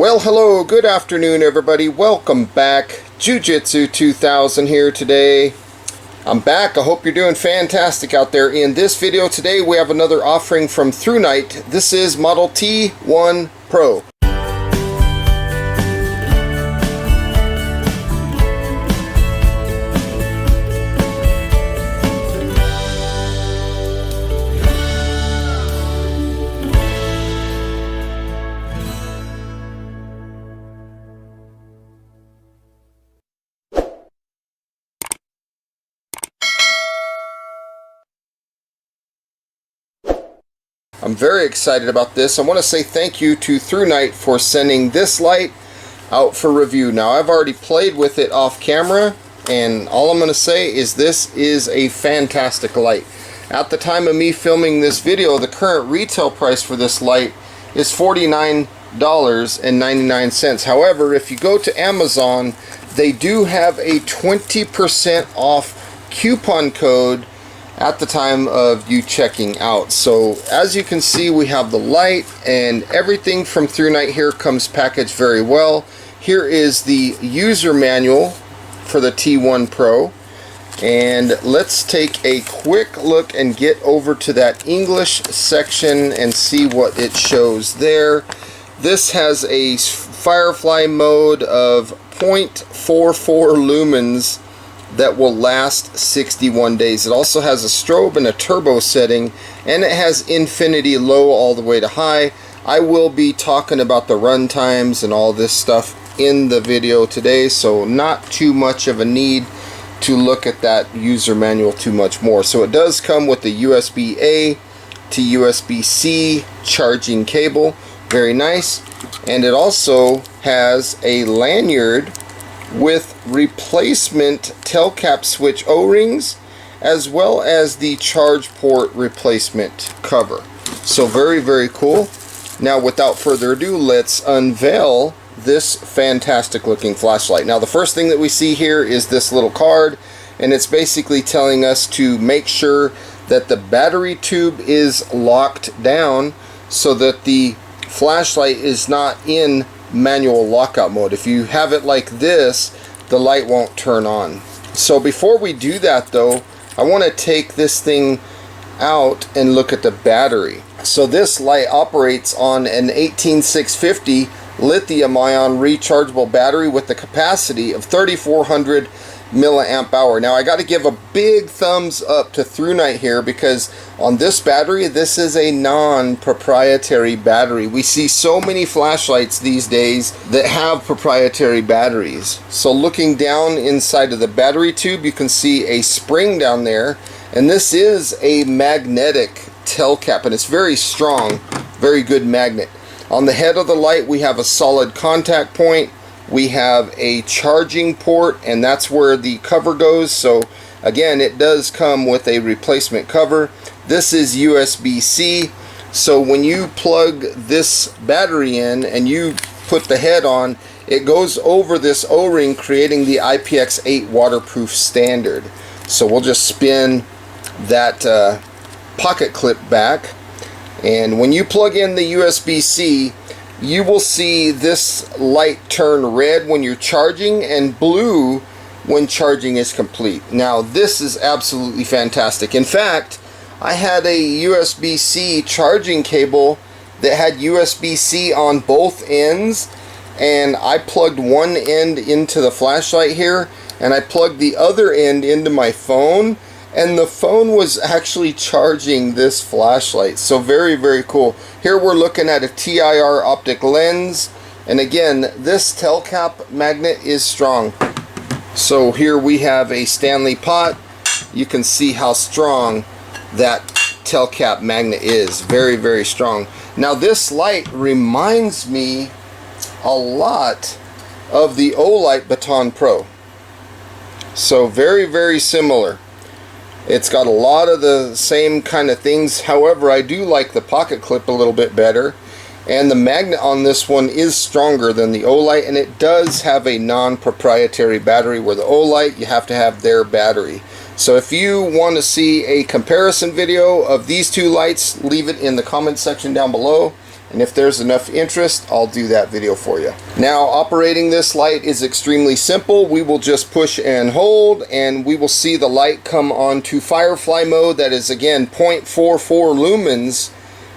Well, hello, good afternoon everybody. Welcome back. Jiu-Jitsu 2000 here today. I'm back. I hope you're doing fantastic out there. In this video today we have another offering from Thrunite. This is model T1 PRO. I'm very excited about this. I want to say thank you to Thrunite for sending this light out for review. Now, I've already played with it off camera, and all I'm going to say is this is a fantastic light. At the time of me filming this video, the current retail price for this light is $49.99. However, if you go to Amazon, they do have a 20% off coupon code at the time of you checking out. So as you can see, we have the light, and everything from Thrunite here comes packaged very well. Here is the user manual for the T1 PRO, and let's take a quick look and get over to that English section and see what it shows there. This has a firefly mode of 0.44 lumens that will last 61 days. It also has a strobe and a turbo setting, and it has infinity low all the way to high. I will be talking about the run times and all this stuff in the video today, so not too much of a need to look at that user manual too much more. So it does come with the USB-A to USB-C charging cable, very nice, and it also has a lanyard with replacement tail cap switch O-rings, as well as the charge port replacement cover. So very cool. Now, without further ado, let's unveil this fantastic looking flashlight. Now, the first thing that we see here is this little card, and it's basically telling us to make sure that the battery tube is locked down so that the flashlight is not in manual lockout mode. If you have it like this, the light won't turn on. So before we do that though, I want to take this thing out and look at the battery. So this light operates on an 18650 lithium ion rechargeable battery with the capacity of 3400 milliamp hour. Now, I got to give a big thumbs up to Thrunite here, because on this battery, this is a non-proprietary battery. We see so many flashlights these days that have proprietary batteries. So looking down inside of the battery tube, you can see a spring down there, and this is a magnetic tail cap, and it's very strong, very good magnet. On the head of the light, we have a solid contact point. We have a charging port, and that's where the cover goes. So again, it does come with a replacement cover. This is USB-C, so when you plug this battery in and you put the head on, it goes over this O-ring, creating the IPX8 waterproof standard. So we'll just spin that pocket clip back, and when you plug in the USB-C, you will see this light turn red when you're charging and blue when charging is complete. Now, this is absolutely fantastic. In fact, I had a USB-C charging cable that had USB-C on both ends, and I plugged one end into the flashlight here, and I plugged the other end into my phone, and the phone was actually charging this flashlight. So very cool. Here we're looking at a TIR optic lens, and again, this tail cap magnet is strong. So here we have a Stanley pot. You can see how strong that tail cap magnet is. Very strong. Now, this light reminds me a lot of the Olight Baton Pro. So very similar. It's got a lot of the same kind of things. However, I do like the pocket clip a little bit better, and the magnet on this one is stronger than the Olight, and it does have a non-proprietary battery, where the Olight, you have to have their battery. So if you want to see a comparison video of these two lights, leave it in the comment section down below. and if there's enough interest, I'll do that video for you. Now, operating this light is extremely simple. We will just push and hold, and we will see the light come on to firefly mode. That is, again, 0.44 lumens.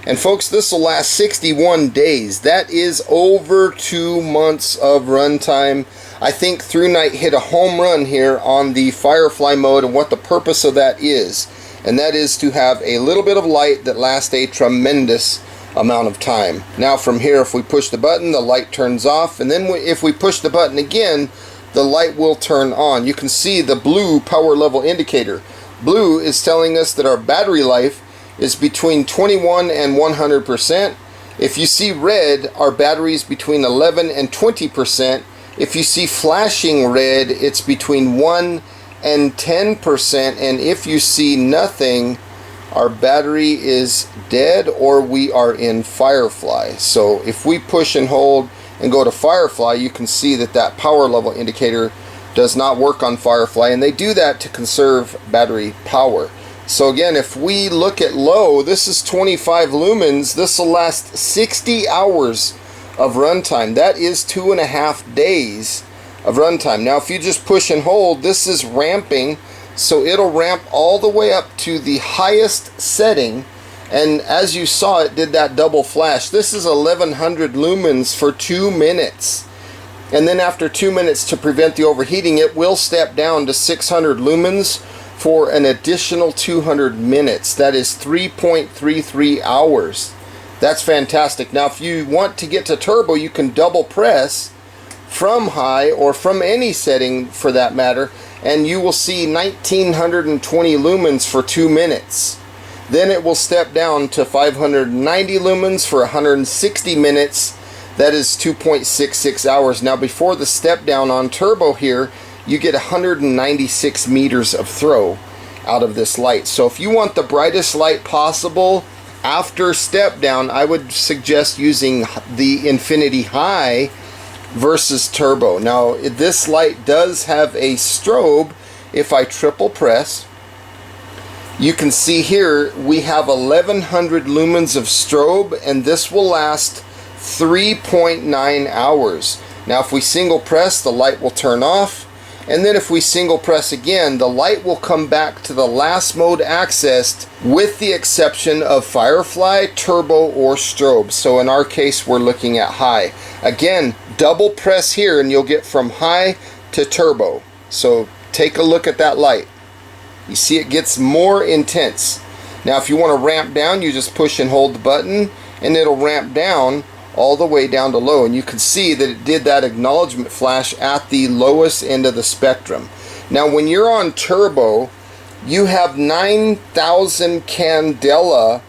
And folks, this will last 61 days. That is over 2 months of runtime. I think Thrunite hit a home run here on the firefly mode and what the purpose of that is. And that is to have a little bit of light that lasts a tremendous amount of time. Now from here, if we push the button, the light turns off, and then if we push the button again, the light will turn on. You can see the blue power level indicator. Blue is telling us that our battery life is between 21 and 100%. If you see red, our battery is between 11 and 20%. If you see flashing red, it's between 1 and 10%, and if you see nothing, our battery is dead or we are in firefly. So if we push and hold and go to firefly, you can see that that power level indicator does not work on firefly, and they do that to conserve battery power. So again, if we look at low, this is 25 lumens. This will last 60 hours of runtime. That is 2.5 days of runtime. Now if you just push and hold, this is ramping, so it'll ramp all the way up to the highest setting, and as you saw, it did that double flash. This is 1100 lumens for 2 minutes, and then after 2 minutes, to prevent the overheating, it will step down to 600 lumens for an additional 200 minutes. That is 3.33 hours. That's fantastic. Now if you want to get to turbo, you can double press from high or from any setting for that matter, and you will see 1920 lumens for 2 minutes. Then it will step down to 590 lumens for 160 minutes. That is 2.66 hours. Now before the step down on turbo here, you get 196 meters of throw out of this light. So if you want the brightest light possible after step down, I would suggest using the Infinity High versus turbo. Now this light does have a strobe. If I triple press, you can see here we have 1100 lumens of strobe, and this will last 3.9 hours. Now if we single press, the light will turn off, and then if we single press again, the light will come back to the last mode accessed, with the exception of firefly, turbo, or strobe. So in our case, we're looking at high. Again, double press here and you'll get from high to turbo. So take a look at that light. You see it gets more intense. Now if you want to ramp down, you just push and hold the button and it'll ramp down all the way down to low, and you can see that it did that acknowledgement flash at the lowest end of the spectrum. Now when you're on turbo, you have 9,000 candela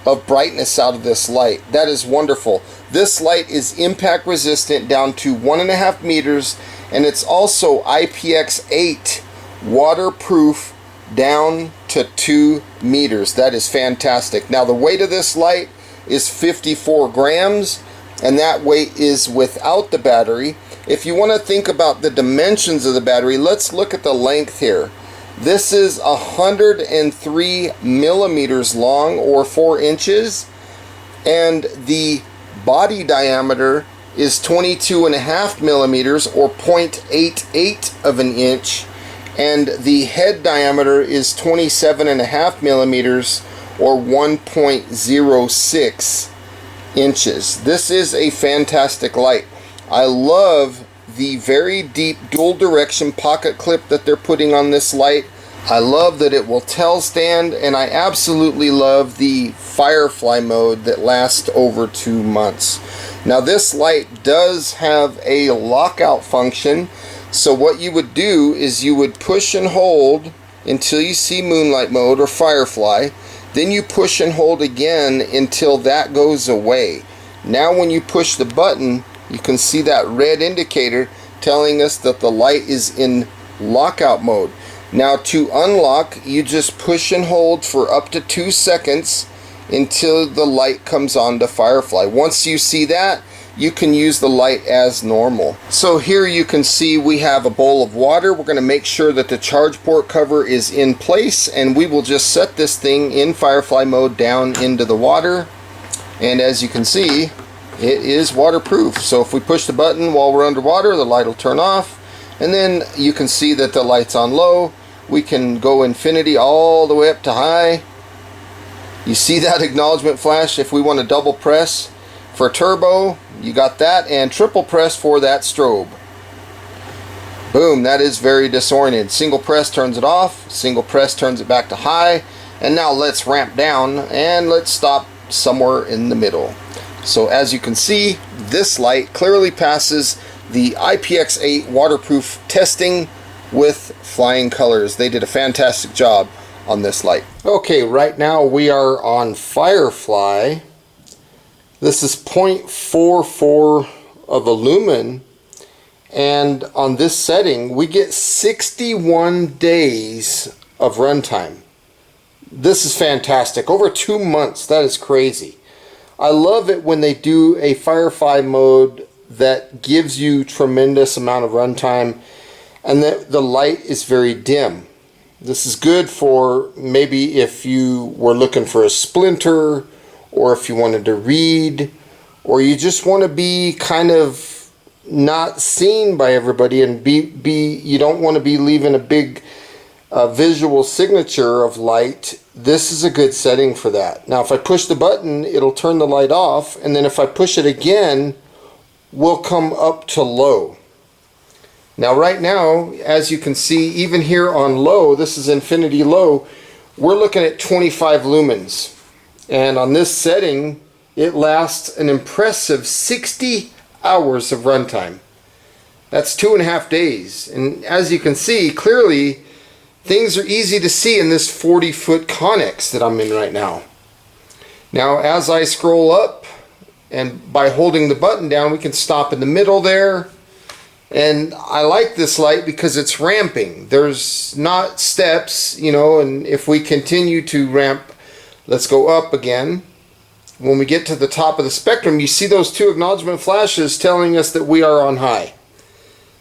of brightness out of this light. That is wonderful. This light is impact resistant down to 1.5 meters, and it's also IPX8 waterproof down to 2 meters. That is fantastic. Now the weight of this light is 54 grams, and that weight is without the battery. If you want to think about the dimensions of the battery, let's look at the length here. This is 103 millimeters long, or 4 inches, and the body diameter is 22.5 millimeters, or 0.88 of an inch, and the head diameter is 27.5 millimeters, or 1.06 inches. This is a fantastic light. I love the very deep dual direction pocket clip that they're putting on this light. I love that it will tail stand, and I absolutely love the firefly mode that lasts over 2 months. Now this light does have a lockout function, so what you would do is you would push and hold until you see moonlight mode or firefly. Then you push and hold again until that goes away. Now when you push the button, you can see that red indicator telling us that the light is in lockout mode. Now to unlock, you just push and hold for up to 2 seconds until the light comes on to firefly. Once you see that, you can use the light as normal. So here you can see we have a bowl of water. We're going to make sure that the charge port cover is in place, and we will just set this thing in firefly mode down into the water. And as you can see, it is waterproof. So if we push the button while we're underwater, the light will turn off. And then you can see that the light's on low. We can go infinity all the way up to high. You see that acknowledgement flash if we want to double press for turbo. You got that, and triple press for that strobe. Boom, that is very disoriented. Single press turns it off, single press turns it back to high. And now let's ramp down and let's stop somewhere in the middle. So as you can see, this light clearly passes the IPX8 waterproof testing with flying colors. They did a fantastic job on this light. Okay, right now we are on Firefly. This is 0.44 of a lumen, and on this setting we get 61 days of runtime. This is fantastic. Over 2 months. That is crazy. I love it when they do a Firefly mode that gives you tremendous amount of runtime and that the light is very dim. This is good for maybe if you were looking for a splinter, or if you wanted to read, or you just want to be kind of not seen by everybody, and you don't want to be leaving a big visual signature of light. This is a good setting for that. Now if I push the button, it'll turn the light off, and then if I push it again, we'll come up to low. Now right now, as you can see, even here on low, this is infinity low, we're looking at 25 lumens. And on this setting, it lasts an impressive 60 hours of runtime. That's 2.5 days. And as you can see, clearly, things are easy to see in this 40-foot Connex that I'm in right now. Now, as I scroll up, and by holding the button down, we can stop in the middle there. And I like this light because it's ramping. There's not steps, you know, and if we continue to ramp, let's go up again. When we get to the top of the spectrum, you see those two acknowledgement flashes telling us that we are on high.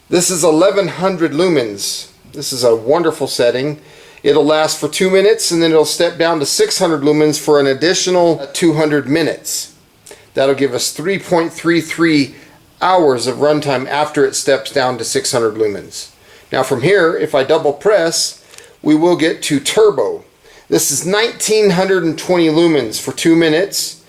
This is 1100 lumens. This is a wonderful setting. It'll last for 2 minutes, and then it'll step down to 600 lumens for an additional 200 minutes. That'll give us 3.33 hours of runtime after it steps down to 600 lumens. Now from here, if I double press, we will get to turbo. This is 1920 lumens for 2 minutes,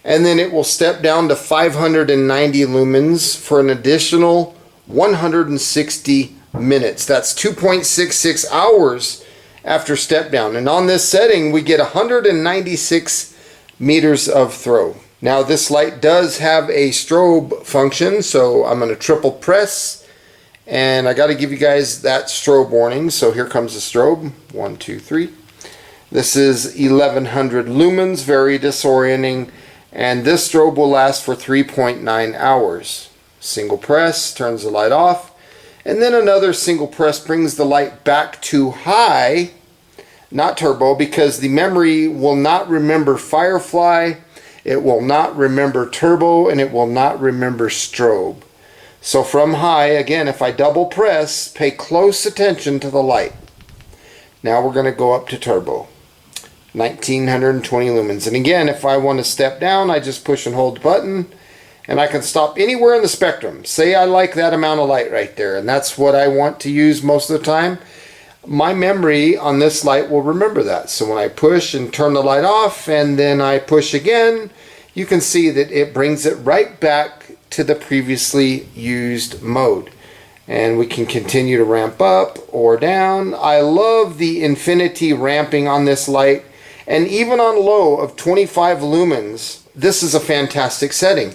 and then it will step down to 590 lumens for an additional 160 minutes. That's 2.66 hours after step down. And on this setting, we get 196 meters of throw. Now this light does have a strobe function, so I'm going to triple press, and I got to give you guys that strobe warning. So here comes the strobe. 1, 2, 3. This is 1100 lumens, very disorienting, and this strobe will last for 3.9 hours. Single press turns the light off, and then another single press brings the light back to high, not turbo, because the memory will not remember Firefly, it will not remember turbo, and it will not remember strobe. So from high, again, if I double press, pay close attention to the light. Now we're going to go up to turbo. 1920 lumens. And again, if I want to step down, I just push and hold the button, and I can stop anywhere in the spectrum. Say I like that amount of light right there, and that's what I want to use most of the time. My memory on this light will remember that. So when I push and turn the light off, and then I push again, you can see that it brings it right back to the previously used mode. And we can continue to ramp up or down. I love the infinity ramping on this light. And even on low of 25 lumens, this is a fantastic setting.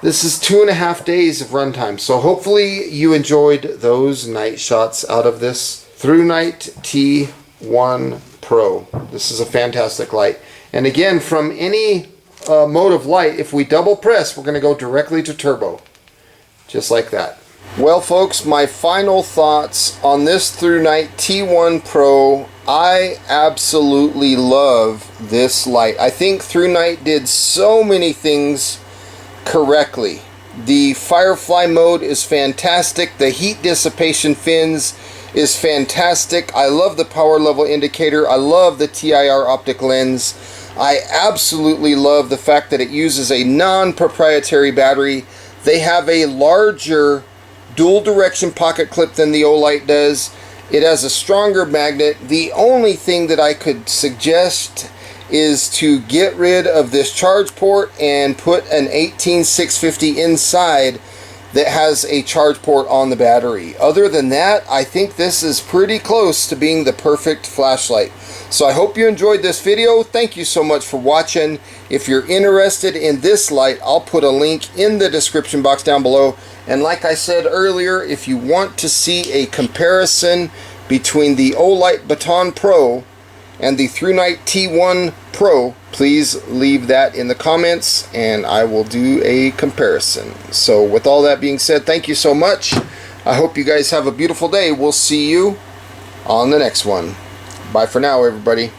This is 2.5 days of runtime. So hopefully you enjoyed those night shots out of this Thrunite T1 PRO. This is a fantastic light. And again, from any mode of light, if we double press, we're going to go directly to turbo. Just like that. Well folks, my final thoughts on this Thrunite T1 PRO. I absolutely love this light. I think Thrunite did so many things correctly. The Firefly mode is fantastic. The heat dissipation fins is fantastic. I love the power level indicator. I love the TIR optic lens. I absolutely love the fact that it uses a non-proprietary battery. They have a larger dual direction pocket clip than the Olight does. It has a stronger magnet. The only thing that I could suggest is to get rid of this charge port and put an 18650 inside that has a charge port on the battery. Other than that, I think this is pretty close to being the perfect flashlight. So I hope you enjoyed this video. Thank you so much for watching. If you're interested in this light, I'll put a link in the description box down below. And like I said earlier, if you want to see a comparison between the Olight Baton Pro and the Thrunite T1 PRO, please leave that in the comments and I will do a comparison. So with all that being said, thank you so much. I hope you guys have a beautiful day. We'll see you on the next one. Bye for now, everybody.